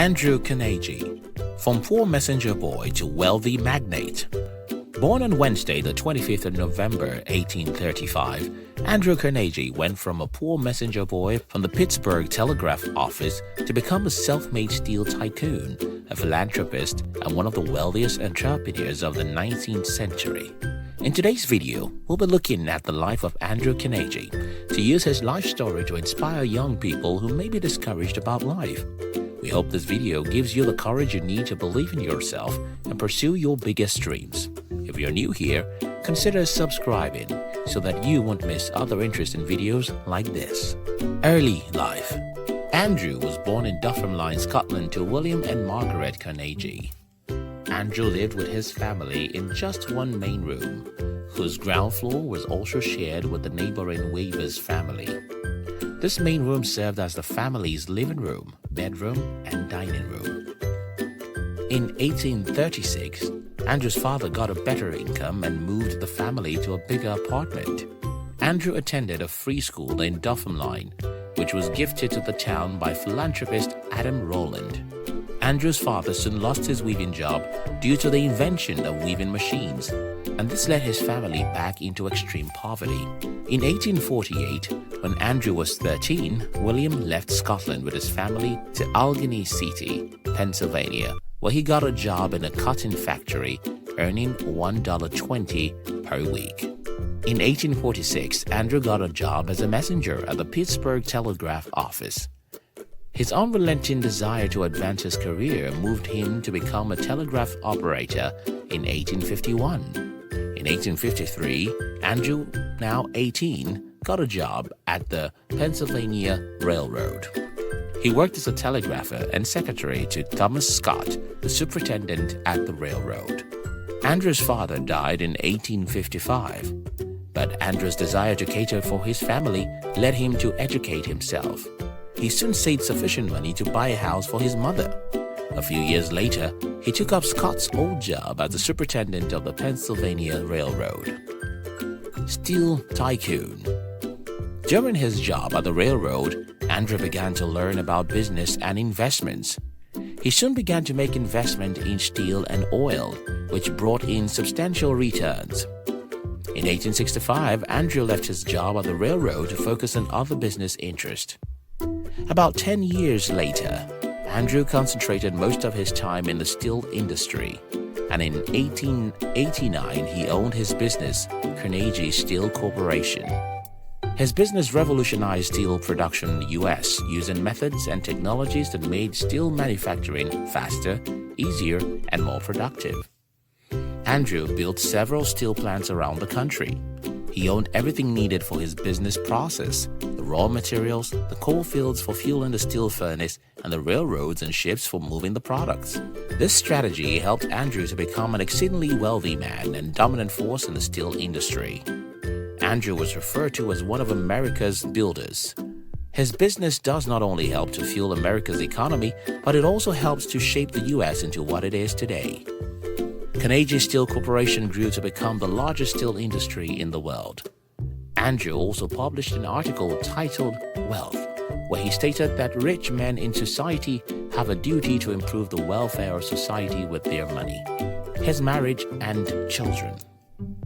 Andrew Carnegie, from poor messenger boy to wealthy magnate. Born on Wednesday, the 25th of November, 1835, Andrew Carnegie went from a poor messenger boy from the Pittsburgh telegraph office to become a self-made steel tycoon, a philanthropist, and one of the wealthiest entrepreneurs of the 19th century. In today's video, we'll be looking at the life of Andrew Carnegie to use his life story to inspire young people who may be discouraged about life. We hope this video gives you the courage you need to believe in yourself and pursue your biggest dreams. If you're new here, consider subscribing so that you won't miss other interesting videos like this. Early life. Andrew was born in Dunfermline, Scotland to William and Margaret Carnegie. Andrew lived with his family in just one main room, whose ground floor was also shared with the neighboring Weavers family. This main room served as the family's living room, bedroom, and dining room. In 1836, Andrew's father got a better income and moved the family to a bigger apartment. Andrew attended a free school in Dunfermline, which was gifted to the town by philanthropist Adam Rowland. Andrew's father soon lost his weaving job due to the invention of weaving machines, and this led his family back into extreme poverty. In 1848, when Andrew was 13, William left Scotland with his family to Allegheny City, Pennsylvania, where he got a job in a cotton factory, earning $1.20 per week. In 1846, Andrew got a job as a messenger at the Pittsburgh telegraph office. His unrelenting desire to advance his career moved him to become a telegraph operator in 1851. In 1853, Andrew, now 18, got a job at the Pennsylvania Railroad. He worked as a telegrapher and secretary to Thomas Scott, the superintendent at the railroad. Andrew's father died in 1855, but Andrew's desire to cater for his family led him to educate himself. He soon saved sufficient money to buy a house for his mother. A few years later, he took up Scott's old job as the superintendent of the Pennsylvania Railroad. Steel Tycoon. During his job at the railroad, Andrew began to learn about business and investments. He soon began to make investment in steel and oil, which brought in substantial returns. In 1865, Andrew left his job at the railroad to focus on other business interests. About 10 years later, Andrew concentrated most of his time in the steel industry, and in 1889 he owned his business, Carnegie Steel Corporation. His business revolutionized steel production in the U.S. using methods and technologies that made steel manufacturing faster, easier, and more productive. Andrew built several steel plants around the country. He owned everything needed for his business process: the raw materials, the coal fields for fueling the steel furnace, and the railroads and ships for moving the products. This strategy helped Andrew to become an exceedingly wealthy man and dominant force in the steel industry. Andrew was referred to as one of America's builders. His business does not only help to fuel America's economy, but it also helps to shape the U.S. into what it is today. Carnegie Steel Corporation grew to become the largest steel industry in the world. Andrew also published an article titled Wealth, where he stated that rich men in society have a duty to improve the welfare of society with their money. His marriage and children.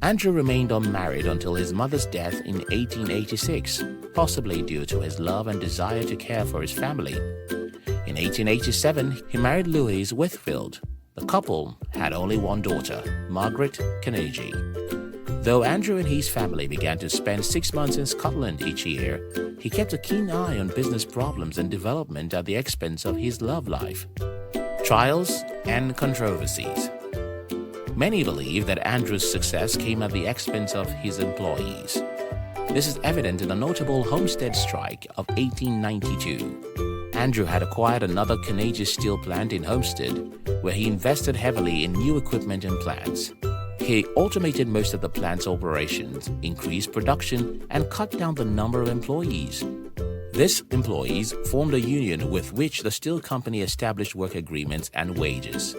Andrew remained unmarried until his mother's death in 1886, possibly due to his love and desire to care for his family. In 1887, he married Louise Whitfield. The couple had only one daughter, Margaret Carnegie. Though Andrew and his family began to spend 6 months in Scotland each year, he kept a keen eye on business problems and development at the expense of his love life. Trials and controversies. Many believe that Andrew's success came at the expense of his employees. This is evident in the notable Homestead Strike of 1892. Andrew had acquired another Carnegie steel plant in Homestead, where he invested heavily in new equipment and plants. He automated most of the plant's operations, increased production, and cut down the number of employees. These employees formed a union with which the steel company established work agreements and wages.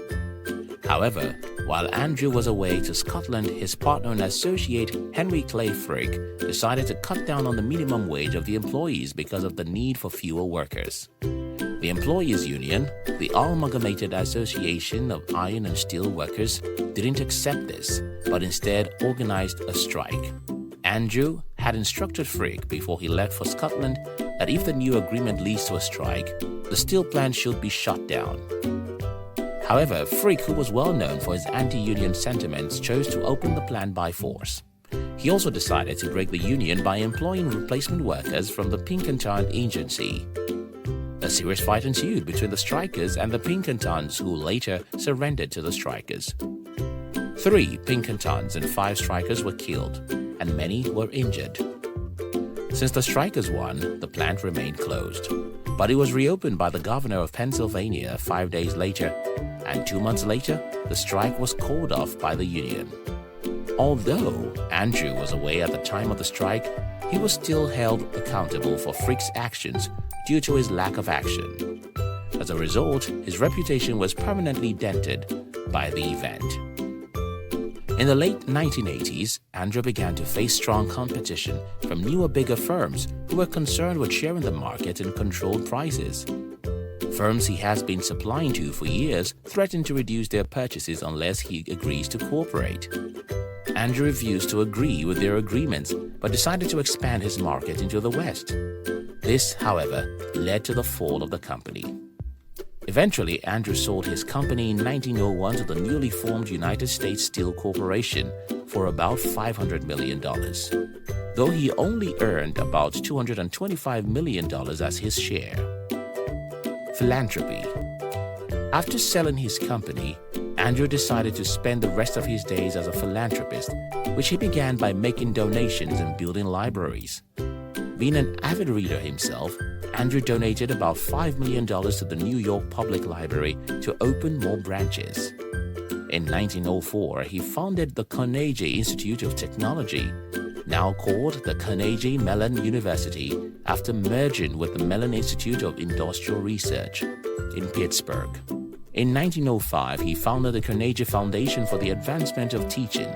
However, while Andrew was away to Scotland, his partner and associate Henry Clay Frick decided to cut down on the minimum wage of the employees because of the need for fewer workers. The employees' union, the Amalgamated Association of Iron and Steel Workers, didn't accept this, but instead organized a strike. Andrew had instructed Frick before he left for Scotland that if the new agreement leads to a strike, the steel plant should be shut down. However, Frick, who was well known for his anti-union sentiments, chose to open the plant by force. He also decided to break the union by employing replacement workers from the Pinkerton Agency. A serious fight ensued between the strikers and the Pinkertons, who later surrendered to the strikers. 3 Pinkertons and 5 strikers were killed, and many were injured. Since the strikers won, the plant remained closed, but it was reopened by the governor of Pennsylvania 5 days later, and 2 months later, the strike was called off by the union. Although Andrew was away at the time of the strike, he was still held accountable for Frick's actions due to his lack of action. As a result, his reputation was permanently dented by the event. In the late 1980s, Andrew began to face strong competition from newer, bigger firms who were concerned with sharing the market and controlled prices. Firms he has been supplying to for years threatened to reduce their purchases unless he agrees to cooperate. Andrew refused to agree with their agreements, but decided to expand his market into the West. This, however, led to the fall of the company. Eventually, Andrew sold his company in 1901 to the newly formed United States Steel Corporation for about $500 million, though he only earned about $225 million as his share. Philanthropy. After selling his company, Andrew decided to spend the rest of his days as a philanthropist, which he began by making donations and building libraries. Being an avid reader himself, Andrew donated about $5 million to the New York Public Library to open more branches. In 1904, he founded the Carnegie Institute of Technology, now called the Carnegie Mellon University, after merging with the Mellon Institute of Industrial Research in Pittsburgh. In 1905, he founded the Carnegie Foundation for the Advancement of Teaching.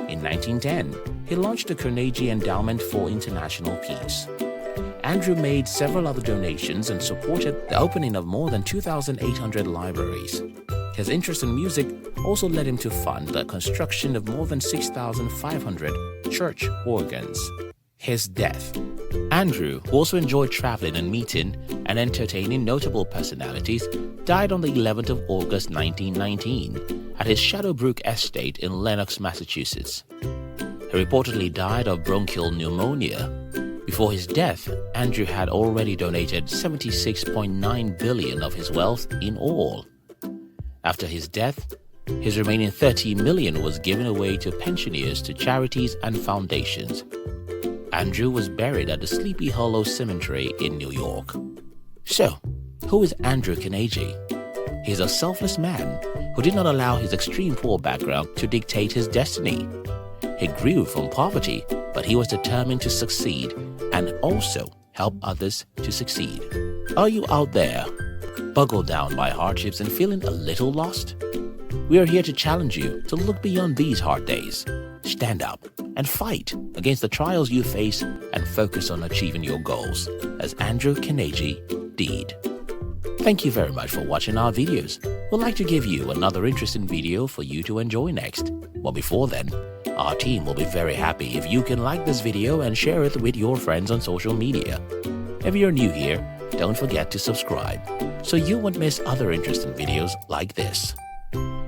In 1910, he launched the Carnegie Endowment for International Peace. Andrew made several other donations and supported the opening of more than 2,800 libraries. His interest in music also led him to fund the construction of more than 6,500 church organs. His death. Andrew, who also enjoyed traveling and meeting and entertaining notable personalities, died on the 11th of August 1919 at his Shadowbrook estate in Lenox, Massachusetts. He reportedly died of bronchial pneumonia. Before his death, Andrew had already donated $76.9 billion of his wealth in all. After his death, his remaining $30 million was given away to pensioners, to charities and foundations. Andrew was buried at the Sleepy Hollow Cemetery in New York. So, who is Andrew Carnegie? He is a selfless man who did not allow his extreme poor background to dictate his destiny. He grew from poverty, but he was determined to succeed and also help others to succeed. Are you out there, boggled down by hardships and feeling a little lost? We are here to challenge you to look beyond these hard days. Stand up and fight against the trials you face and focus on achieving your goals, as Andrew Carnegie did. Thank you very much for watching our videos. We'd like to give you another interesting video for you to enjoy next. But before then, our team will be very happy if you can like this video and share it with your friends on social media. If you're new here, don't forget to subscribe so you won't miss other interesting videos like this.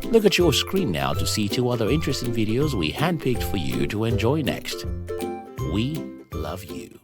Look at your screen now to see 2 other interesting videos we handpicked for you to enjoy next. We love you.